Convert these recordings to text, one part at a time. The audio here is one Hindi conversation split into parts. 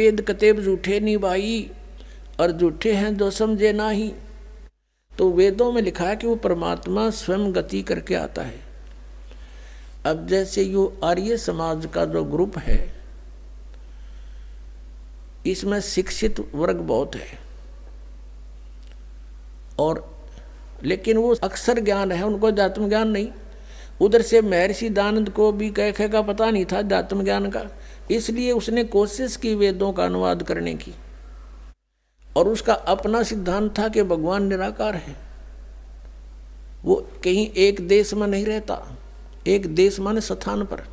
वेद कतेब झूठे नहीं भाई, और झूठे हैं जो समझे ना ही। तो वेदों में लिखा है कि वो परमात्मा स्वयं गति करके आता है। अब जैसे यो आर्य समाज का जो ग्रुप है, इसमें शिक्षित वर्ग बहुत है, और लेकिन वो अक्षर ज्ञान है, उनको अध्यात्म ज्ञान नहीं। उधर से महर्षि दानंद को भी कह का पता नहीं था अध्यात्म ज्ञान का, इसलिए उसने कोशिश की वेदों का अनुवाद करने की, और उसका अपना सिद्धांत था कि भगवान निराकार है। वो कहीं एक देश में नहीं रहता, एक देश माने स्थान पर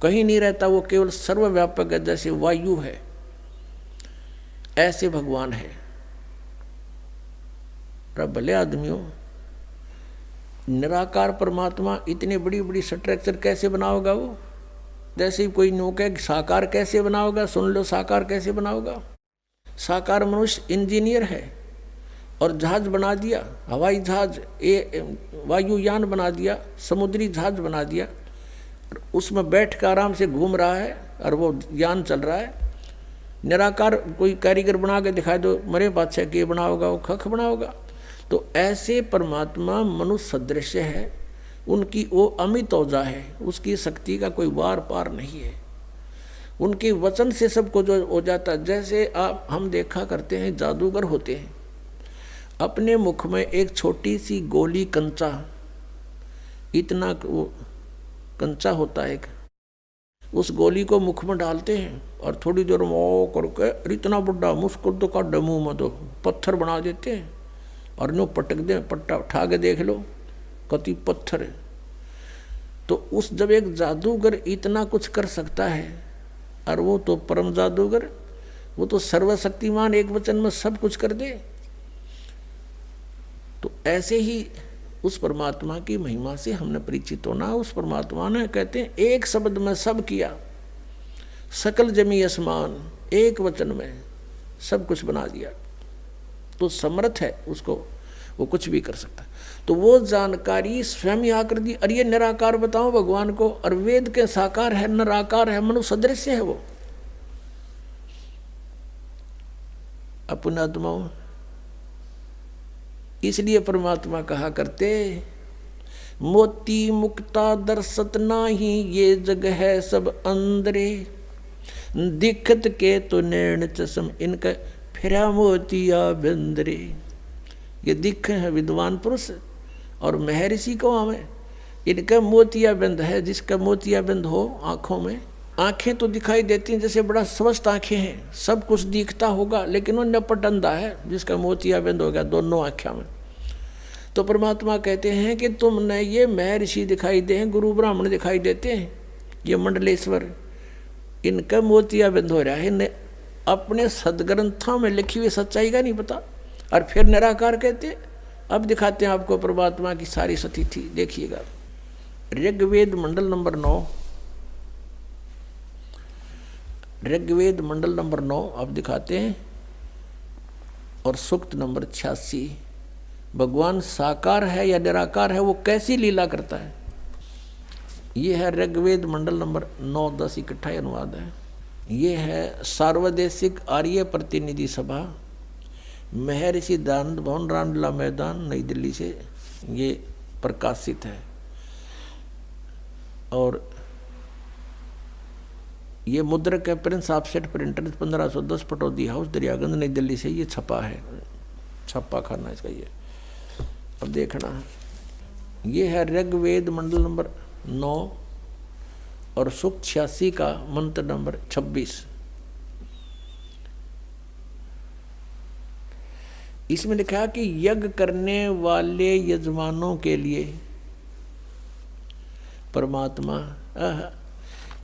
कहीं नहीं रहता, वो केवल सर्वव्यापक है, जैसे वायु है ऐसे भगवान है। भले आदमियों, निराकार परमात्मा इतनी बड़ी बड़ी स्ट्रक्चर कैसे बनाओगा वो? जैसे ही कोई नौका साकार कैसे बनाओगा, सुन लो साकार कैसे बनाओगा। साकार मनुष्य इंजीनियर है और जहाज बना दिया, हवाई जहाज, वायुयान बना दिया, समुद्री जहाज बना दिया, उसमें बैठ कर आराम से घूम रहा है और वो यान चल रहा है। निराकार कोई कारीगर बना के दिखाए दो, मरे बादशाह के बनाओगा, वो खख बनाओगा। तो ऐसे परमात्मा मनुष्य सदृश है, उनकी वो अमित औजा है, उसकी शक्ति का कोई वार पार नहीं है। उनके वचन से सब कुछ हो जाता। जैसे आप हम देखा करते हैं जादूगर होते हैं, अपने मुख में एक छोटी सी गोली कंचा, इतना वो कंचा होता है, उस गोली को मुख में डालते हैं और थोड़ी देर में ओ करके इतना बड़ा मुस्कुल तो का डमू में तो पत्थर बना देते हैं, और नो पटक दे, पट्टा उठा के देख लो कति पत्थर है। तो उस जब एक जादूगर इतना कुछ कर सकता है, और वो तो परम जादूगर, वो तो सर्वशक्तिमान, एक वचन में सब कुछ कर दे। तो ऐसे ही उस परमात्मा की महिमा से हमने परिचित होना। उस परमात्मा ने कहते हैं एक शब्द में सब किया, सकल जमी आसमान, एक वचन में सब कुछ बना दिया। तो समर्थ है, उसको वो कुछ भी कर सकता है। तो वो जानकारी स्वयं ही आकर दी। और ये निराकार बताओ भगवान को, और वेद के साकार है, निराकार है, मनुष्य सदृश है वो अपना आत्माओं। इसलिए परमात्मा कहा करते, मोती मुक्ता दर्शत नाही, ये जग है सब अंदरे, दिखत के तो नैन चश्म, इनका फिरा मोतिया बिंदरे। ये दिख है विद्वान पुरुष और महर्षि को हमें, इनका मोतिया बिंद है। जिसका मोतिया बिंद हो आंखों में, आंखें तो दिखाई देती हैं जैसे बड़ा स्वस्थ आंखें हैं, सब कुछ दिखता होगा, लेकिन वो नपट अंधा है जिसका मोतिया बिंद हो गया दोनों आंखों में। तो परमात्मा कहते हैं कि तुमने ये महर्षि दिखाई दे हैं, गुरु ब्राह्मण दिखाई देते हैं, ये मंडलेश्वर, इनका मोतिया बिंद हो रहा है, इन्हें अपने सदग्रंथों में लिखी हुई सच्चाई का नहीं पता। और फिर निराकार कहते। अब दिखाते हैं आपको परमात्मा की सारी स्थिति, देखिएगा। ऋग्वेद मंडल नंबर 9, ऋग्वेद मंडल नंबर 9 अब दिखाते हैं, और सूक्त नंबर 86। भगवान साकार है या निराकार है, वो कैसी लीला करता है। ये है ऋग्वेद मंडल नंबर 9, 10 इकट्ठा अनुवाद है। ये है सार्वदेशिक आर्य प्रतिनिधि सभा, महर्षि दानंद भवन, रामलीला मैदान, नई दिल्ली से ये प्रकाशित है। और ये मुद्रक है Prince offset printer, 1510 Pataudi house, Daryaganj, नई दिल्ली से ये छपा है, छप्पा खाना इसका ये। अब देखना, ये है ऋग्वेद मंडल नंबर 9 और सूक्त 86 का मंत्र नंबर 26। इसमें लिखा कि यज्ञ करने वाले यजमानों के लिए परमात्मा,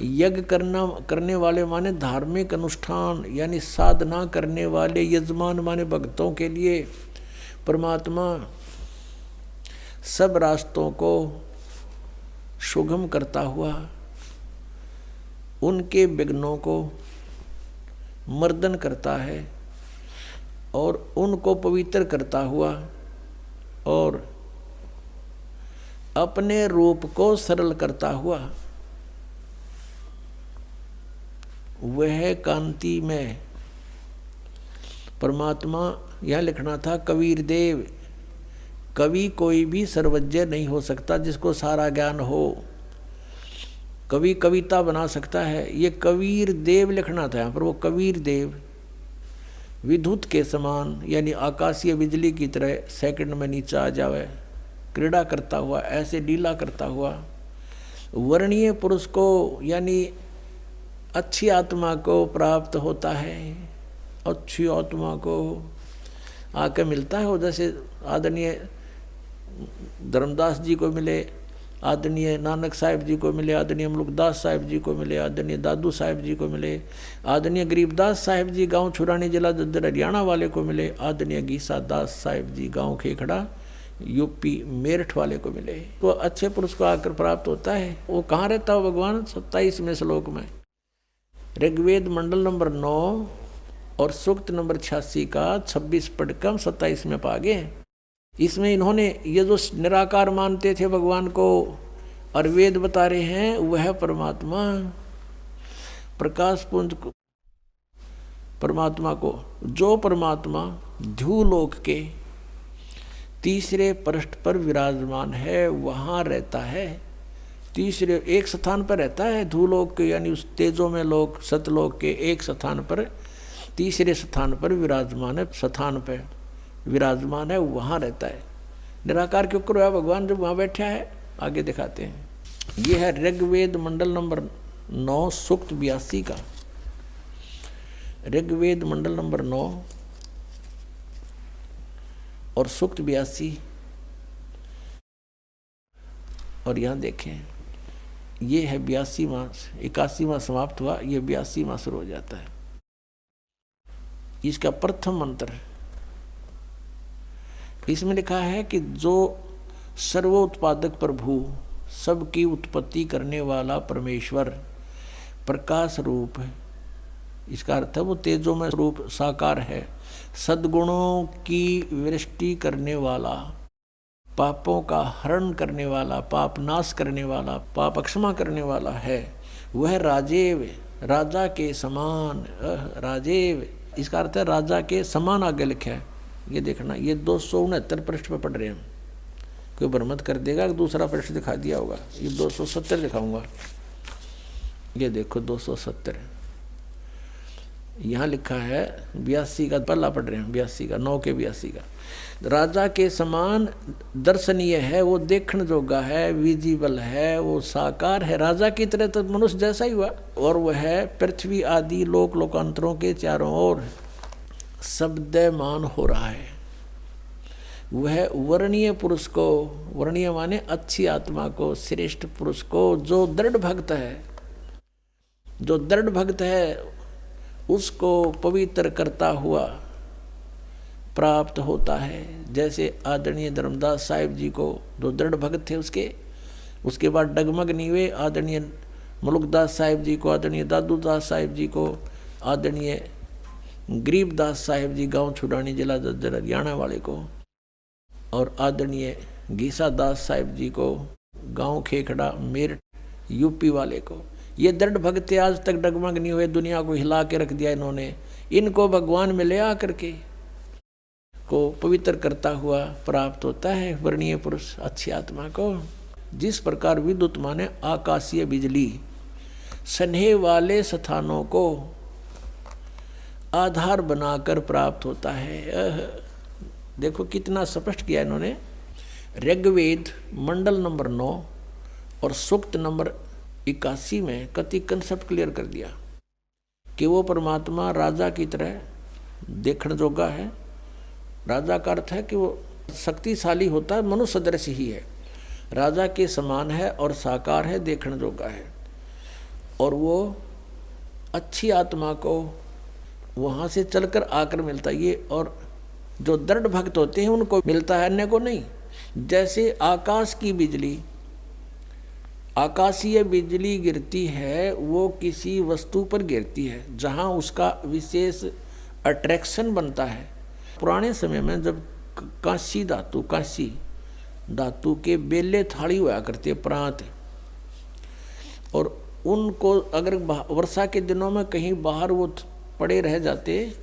यज्ञ करने वाले माने धार्मिक अनुष्ठान यानी साधना करने वाले, यजमान माने भक्तों के लिए परमात्मा सब रास्तों को सुगम करता हुआ उनके विघ्नों को मर्दन करता है, और उनको पवित्र करता हुआ और अपने रूप को सरल करता हुआ वह कांति में परमात्मा, यह लिखना था कबीर देव। कवि कोई भी सर्वज्ञ नहीं हो सकता जिसको सारा ज्ञान हो। कवि कविता बना सकता है, ये कबीर देव लिखना था यहाँ पर। वो कबीर देव विद्युत के समान यानी आकाशीय बिजली की तरह सेकंड में नीचे आ जावे, क्रीड़ा करता हुआ, ऐसे लीला करता हुआ वर्णीय पुरुष को यानी अच्छी आत्मा को प्राप्त होता है। अच्छी आत्मा को आके मिलता है वो, जैसे आदरणीय धर्मदास जी को मिले, आदरणीय नानक साहिब जी को मिले, आदरणीय मुल्कदास साहिब जी को मिले, आदरणीय दादू साहिब जी को मिले, आदरणीय गरीबदास साहिब जी गांव छुरानी जिला दद्दर हरियाणा वाले को मिले, आदरणीय गीसा दास साहिब जी गांव खेखड़ा यूपी मेरठ वाले को मिले। तो अच्छे पुरुष को आकर प्राप्त होता है। वो कहाँ रहता हो भगवान? 27वें श्लोक में, ऋग्वेद मंडल नंबर 9 और सूक्त नंबर 86 का 26 पढ़कर 27 में पा गए। इसमें इन्होंने ये जो निराकार मानते थे भगवान को और वेद बता रहे हैं, वह परमात्मा प्रकाश पुंज को, परमात्मा को, जो परमात्मा ध्रुवलोक के तीसरे पृष्ठ पर विराजमान है, वहाँ रहता है। तीसरे एक स्थान पर रहता है ध्रुवलोक के, यानी उस तेजो में लोक सतलोक के एक स्थान पर, तीसरे स्थान पर विराजमान है, स्थान पर विराजमान है, वहाँ रहता है। निराकार क्यों करो है भगवान जब वहाँ बैठा है? आगे दिखाते हैं। ये है ऋग्वेद मंडल नंबर 9 सूक्त 82 का। ऋग्वेद मंडल नंबर 9 और सूक्त 82। और यहाँ देखें, ये है 82वां, 81वां समाप्त हुआ, ये 82वां शुरू हो जाता है। इसका प्रथम मंत्र इसमें लिखा है कि जो सर्वोत्पादक प्रभु, सबकी उत्पत्ति करने वाला परमेश्वर प्रकाश रूप है। इसका अर्थ है वो तेजो में रूप साकार है, सद्गुणों की वृष्टि करने वाला, पापों का हरण करने वाला, पाप नाश करने वाला, पाप क्षमा करने वाला है। वह राजेव, राजा के समान, राजेव इसका अर्थ है राजा के समान। आगे लिखा है, ये देखना, ये 269 पृष्ठ पे पढ़ रहे हैं। कोई भ्रमत कर देगा कि दूसरा पृष्ठ दिखा दिया होगा। ये 270 दिखाऊंगा। ये देखो 270 यहाँ लिखा है। 82 का पल्ला पढ़ रहे हैं, 82 का 9 के 82 का। राजा के समान दर्शनीय है, वो देखने जोगा है, विजिबल है, वो साकार है, राजा की तरह तो मनुष्य जैसा ही हुआ। और वह पृथ्वी आदि लोक लोकांतरों के चारों ओर शब्दमान हो रहा है। वह वर्णीय पुरुष को, वर्णीय माने अच्छी आत्मा को, श्रेष्ठ पुरुष को, जो दृढ़ भक्त है, जो दृढ़ भक्त है उसको पवित्र करता हुआ प्राप्त होता है। जैसे आदरणीय धर्मदास साहिब जी को जो दृढ़ भक्त थे उसके बाद डगमग नहीं हुए। आदरणीय मुल्कदास साहिब जी को, आदरणीय दादू दास साहिब जी को, आदरणीय गरीबदास साहिब जी गांव छुड़ानी जिला दद्दर हरियाणा वाले को, और आदरणीय गीसा दास साहिब जी को गांव खेखड़ा मेरठ यूपी वाले को। ये दृढ़ भक्त आज तक डगमग नहीं हुए, दुनिया को हिला के रख दिया इन्होंने। इनको भगवान में ले आकर के को पवित्र करता हुआ प्राप्त होता है वर्णीय पुरुष अच्छी आत्मा को। जिस प्रकार विद्युत माने आकाशीय बिजली स्नेह वाले स्थानों को आधार बनाकर प्राप्त होता है। देखो कितना स्पष्ट किया इन्होंने। ऋग्वेद मंडल नंबर 9 और सूक्त नंबर 81 में कति कंसेप्ट क्लियर कर दिया कि वो परमात्मा राजा की तरह देखने जोगा है। राजा का अर्थ है कि वो शक्तिशाली होता है, मनुष्य सदृश ही है, राजा के समान है और साकार है, देखने जोगा है। और वो अच्छी आत्मा को वहाँ से चलकर आकर मिलता है ये। और जो दृढ़ भक्त होते हैं उनको मिलता है, अन्य को नहीं। जैसे आकाश की बिजली, आकाशीय बिजली गिरती है, वो किसी वस्तु पर गिरती है जहाँ उसका विशेष अट्रैक्शन बनता है। पुराने समय में जब कांसी धातु के बेले थाली हुआ करते प्रांत, और उनको अगर वर्षा के दिनों में कहीं बाहर वो पड़े रह जाते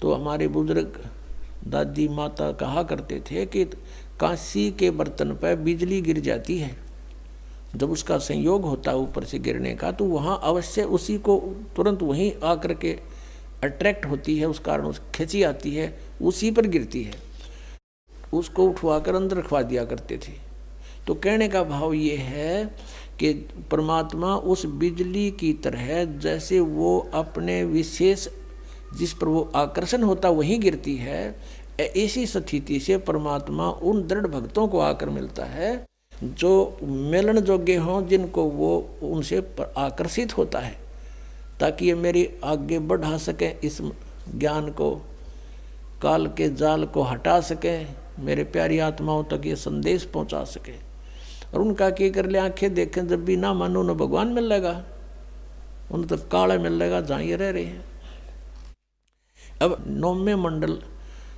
तो हमारे बुजुर्ग दादी माता कहा करते थे कि कांसी के बर्तन पर बिजली गिर जाती है, जब उसका संयोग होता है ऊपर से गिरने का तो वहाँ अवश्य उसी को तुरंत वहीं आकर के अट्रैक्ट होती है, उस कारण उस खिंची आती है, उसी पर गिरती है। उसको उठवाकर अंदर रखवा दिया करते थे। तो कहने का भाव ये है कि परमात्मा उस बिजली की तरह जैसे वो अपने विशेष जिस पर वो आकर्षण होता वहीं गिरती है, ऐसी स्थिति से परमात्मा उन दृढ़ भक्तों को आकर मिलता है जो मिलन योग्य हों, जिनको वो उनसे आकर्षित होता है, ताकि ये मेरी आगे बढ़ा सकें, इस ज्ञान को, काल के जाल को हटा सकें, मेरे प्यारी आत्माओं तक ये संदेश पहुंचा सकें। और उनका क्या कर ले, आंखें देखें जब भी ना मानो न भगवान मिल लेगा, उन तो काला मिल लेगा जहाँ ये रह रहे हैं। अब 9वें मंडल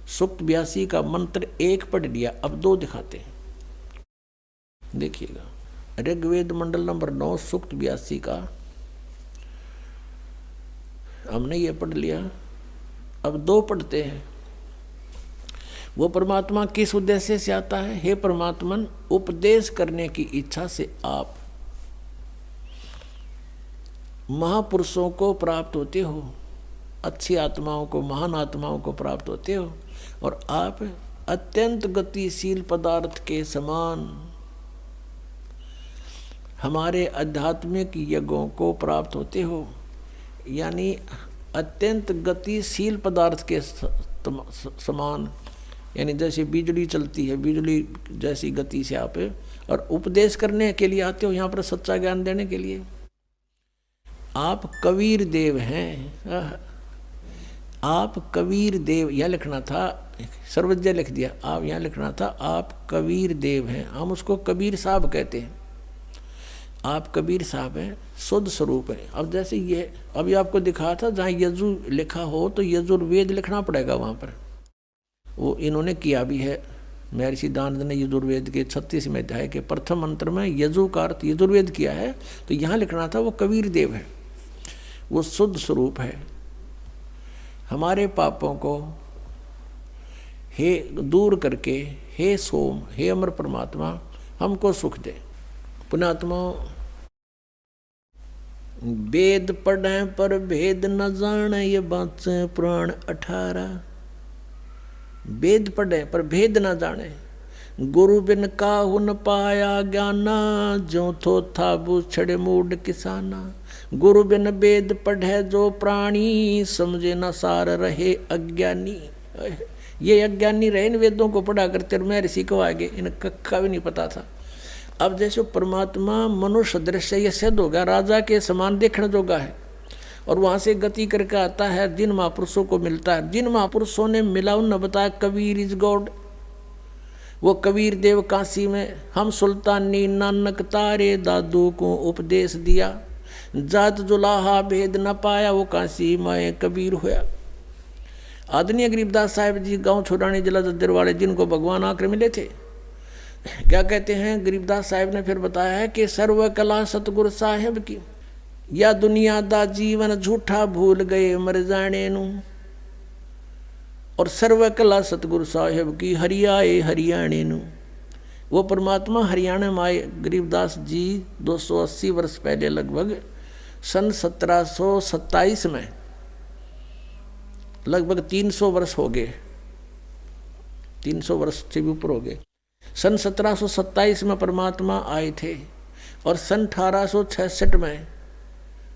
सूक्त 82 का मंत्र 1 पढ़ लिया, अब 2 दिखाते हैं, देखिएगा। ऋग्वेद मंडल नंबर 9 सूक्त 82 का हमने ये पढ़ लिया, अब 2 पढ़ते हैं। वो परमात्मा किस उद्देश्य से आता है? हे परमात्मन, उपदेश करने की इच्छा से आप महापुरुषों को प्राप्त होते हो, अच्छी आत्माओं को, महान आत्माओं को प्राप्त होते हो, और आप अत्यंत गतिशील पदार्थ के समान हमारे आध्यात्मिक यज्ञों को प्राप्त होते हो। यानी अत्यंत गतिशील पदार्थ के समान, यानी जैसे बिजली चलती है, बिजली जैसी गति से आप, और उपदेश करने के लिए आते हो, यहाँ पर सच्चा ज्ञान देने के लिए। आप कबीर देव हैं, आप कबीर देव, यह लिखना था, सर्वज्ञ लिख दिया, आप यहाँ लिखना था आप कबीर देव हैं। हम उसको कबीर साहब कहते हैं, आप कबीर साहब हैं, शुद्ध स्वरूप है। अब जैसे ये अभी आपको दिखा था, जहाँ यजु लिखा हो तो यजुर्वेद लिखना पड़ेगा वहाँ पर, वो इन्होंने किया भी है। महर्षि दानंद ने यजुर्वेद के 36वें अध्याय के प्रथम मंत्र में यजु का अर्थ यजुर्वेद किया है, तो यहाँ लिखना था वो कबीर देव है, वो शुद्ध स्वरूप है। हमारे पापों को हे दूर करके, हे सोम, हे अमर परमात्मा, हमको सुख दे। पुण्यात्मा, वेद पढ़ें पर भेद न जाने, ये बात पुराण 18। वेद पढ़े पर भेद न जाने, गुरु बिन काहू न पाया ज्ञाना, जो थो था बूछड़े मूड किसाना। गुरु बिन वेद पढ़े जो प्राणी, समझे न सार रहे अज्ञानी। ये अज्ञानी रहे, इन वेदों को पढ़ा करते, और मैं ऋषि को आगे इन कक्का भी नहीं पता था। अब जैसे परमात्मा मनुष्य दृश्य ये सिद्ध होगा, राजा के समान देखने जोगा है, और वहाँ से गति करके आता है, जिन महापुरुषों को मिलता है, जिन महापुरुषों ने मिला उन बताया कबीर इज गॉड। वो कबीर देव काशी में, हम सुल्तानी नानक तारे दादू को उपदेश दिया, जात जुलाहा भेद न पाया, वो काशी माए कबीर होया। आदरणीय गरीबदास साहिब जी गांव छोड़ानी जिला जद्दर वाले, जिनको भगवान आकर मिले थे, क्या कहते हैं गरीबदास साहिब ने फिर बताया है कि सर्व कला सतगुरु साहिब की, या दुनिया दा जीवन झूठा भूल गए मर जाने नू, और सर्व कला सतगुरु साहिब की हरियाए हरियाणे नू। वो परमात्मा हरियाणा में आए गरीबदास जी 280 वर्ष पहले, लगभग सन 1727 में, लगभग 300 वर्ष हो गए, 300 वर्ष से भी ऊपर हो गए। सन 1727 में परमात्मा आए थे, और सन 1866 में,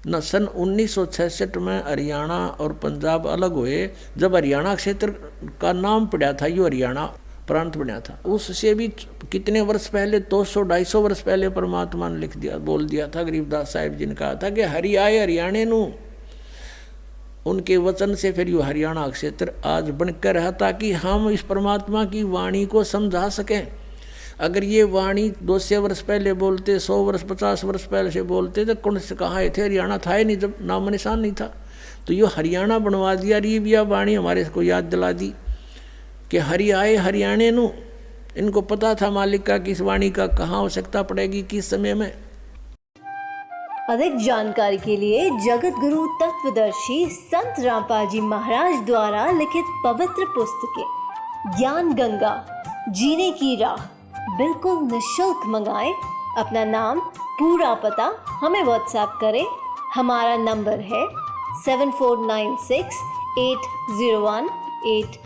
न सन 1966 में हरियाणा और पंजाब अलग हुए। जब हरियाणा क्षेत्र का नाम पड़ा था, यो हरियाणा प्रांत बना था, उससे भी कितने वर्ष पहले, 200-250 वर्ष पहले परमात्मा ने लिख दिया, बोल दिया था। गरीबदास साहिब जी ने कहा था कि हरि आए हरियाणे नू। उनके वचन से फिर यो हरियाणा क्षेत्र आज बनकर रहा, ताकि हम इस परमात्मा की वाणी को समझा सकें। अगर ये वाणी 200 वर्ष पहले बोलते, 100 वर्ष 50 वर्ष पहले से बोलते, तो कौन से कहाँ थे? हरियाणा था ही नहीं, जब नाम निशान नहीं था। तो ये हरियाणा बनवा दिया, रिबिया वाणी हमारे को याद दिला दी कि हरि आए हरियाणे नू। इनको पता था मालिक का कि इस वाणी का कहाँ आवश्यकता पड़ेगी, किस समय में। अधिक जानकारी के लिए जगत गुरु तत्वदर्शी संत रामपाल जी महाराज द्वारा लिखित पवित्र पुस्तकें ज्ञान गंगा, जीने की राह बिल्कुल निःशुल्क मंगाएं। अपना नाम, पूरा पता हमें व्हाट्सएप करें। हमारा नंबर है 74968018